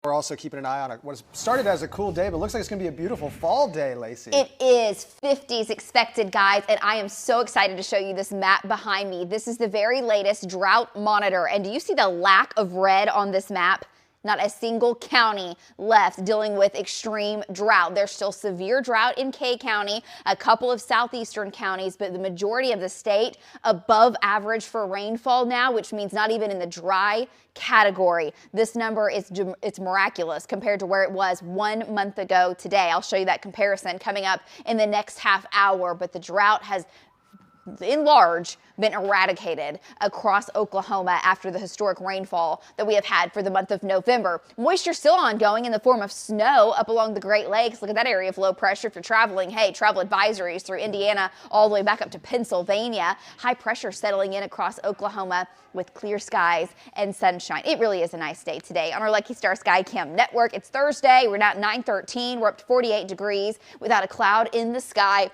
We're also keeping an eye on it. What started as a cool day, but looks like it's going to be a beautiful fall day, Lacey. It is 50s expected, guys, and I am so excited to show you this map behind me. This is the very latest drought monitor, and do you see the lack of red on this map? Not a single county left dealing with extreme drought. There's still severe drought in K County, a couple of southeastern counties, but the majority of the state above average for rainfall now, which means not even in the dry category. This number it's miraculous compared to where it was 1 month ago today. I'll show you that comparison coming up in the next half hour, but the drought has in large been eradicated across Oklahoma after the historic rainfall that we have had for the month of November. Moisture still ongoing in the form of snow up along the Great Lakes. Look at that area of low pressure if you're traveling. Hey, travel advisories through Indiana all the way back up to Pennsylvania. High pressure settling in across Oklahoma with clear skies and sunshine. It really is a nice day today on our Lucky Star Sky Cam network. It's Thursday. We're now at 9:13. We're up to 48 degrees without a cloud in the sky.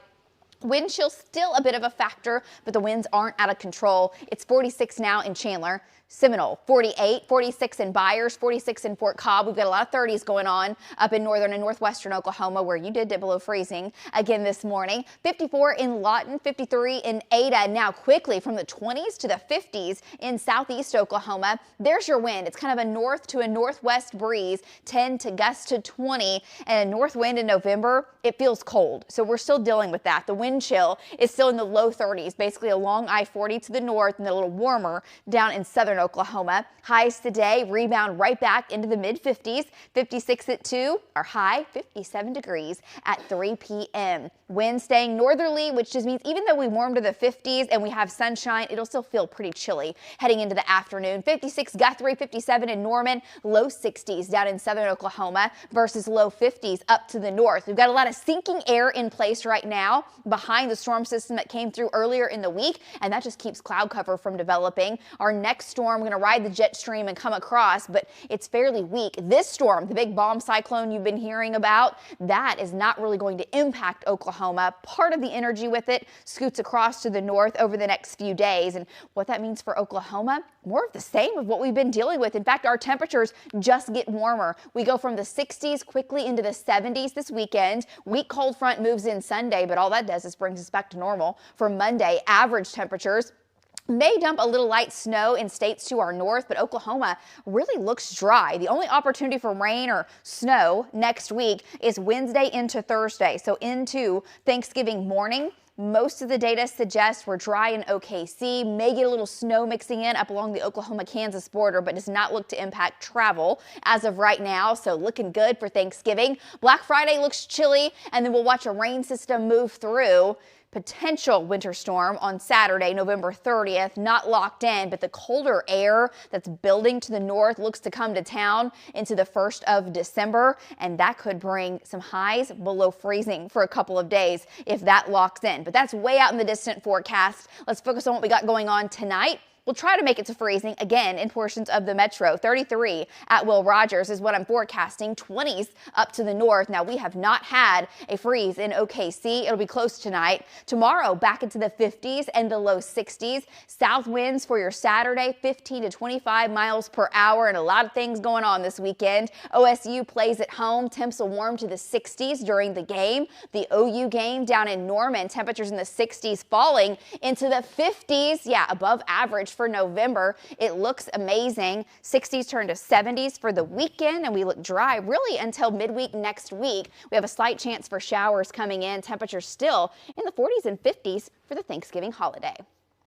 Wind chill still a bit of a factor, but the winds aren't out of control. It's 46 now in Chandler. Seminole, 48, 46 in Byers, 46 in Fort Cobb. We've got a lot of 30s going on up in northern and northwestern Oklahoma, where you did dip below freezing again this morning. 54 in Lawton, 53 in Ada. Now quickly from the 20s to the 50s in southeast Oklahoma. There's your wind. It's kind of a north to a northwest breeze, 10 to gust to 20, and a north wind in November. It feels cold, so we're still dealing with that. The wind chill is still in the low 30s, basically along I-40 to the north, and a little warmer down in southern Oklahoma. Highs today rebound right back into the mid 50s. 56 at 2, our high 57 degrees at 3 p.m. Wind staying northerly, which just means even though we warm to the 50s and we have sunshine, it'll still feel pretty chilly heading into the afternoon. 56 Guthrie, 57 in Norman, low 60s down in southern Oklahoma versus low 50s up to the north. We've got a lot of sinking air in place right now behind the storm system that came through earlier in the week, and that just keeps cloud cover from developing. Our next storm, we're going to ride the jet stream and come across, but it's fairly weak. This storm, the big bomb cyclone you've been hearing about, that is not really going to impact Oklahoma. Part of the energy with it scoots across to the north over the next few days, and what that means for Oklahoma, more of the same of what we've been dealing with. In fact, our temperatures just get warmer. We go from the 60s quickly into the 70s this weekend. Weak cold front moves in Sunday, but all that does is brings us back to normal for Monday. Average temperatures may dump a little light snow in states to our north, but Oklahoma really looks dry. The only opportunity for rain or snow next week is Wednesday into Thursday, so into Thanksgiving morning. Most of the data suggests we're dry in OKC, may get a little snow mixing in up along the Oklahoma-Kansas border, but does not look to impact travel as of right now, so looking good for Thanksgiving. Black Friday looks chilly, and then we'll watch a rain system move through. Potential winter storm on Saturday, November 30th, not locked in, but the colder air that's building to the north looks to come to town into the 1st of December, and that could bring some highs below freezing for a couple of days if that locks in. But that's way out in the distant forecast. Let's focus on what we got going on tonight. We'll try to make it to freezing again in portions of the metro. 33 at Will Rogers is what I'm forecasting. 20s up to the north. Now, we have not had a freeze in OKC. It'll be close tonight. Tomorrow, back into the 50s and the low 60s. South winds for your Saturday, 15 to 25 miles per hour, and a lot of things going on this weekend. OSU plays at home. Temps will warm to the 60s during the game. The OU game down in Norman, temperatures in the 60s falling into the 50s. Yeah, above average for November. It looks amazing. 60s turn to 70s for the weekend, and we look dry really until midweek next week. We have a slight chance for showers coming in. Temperatures still in the 40s and 50s for the Thanksgiving holiday.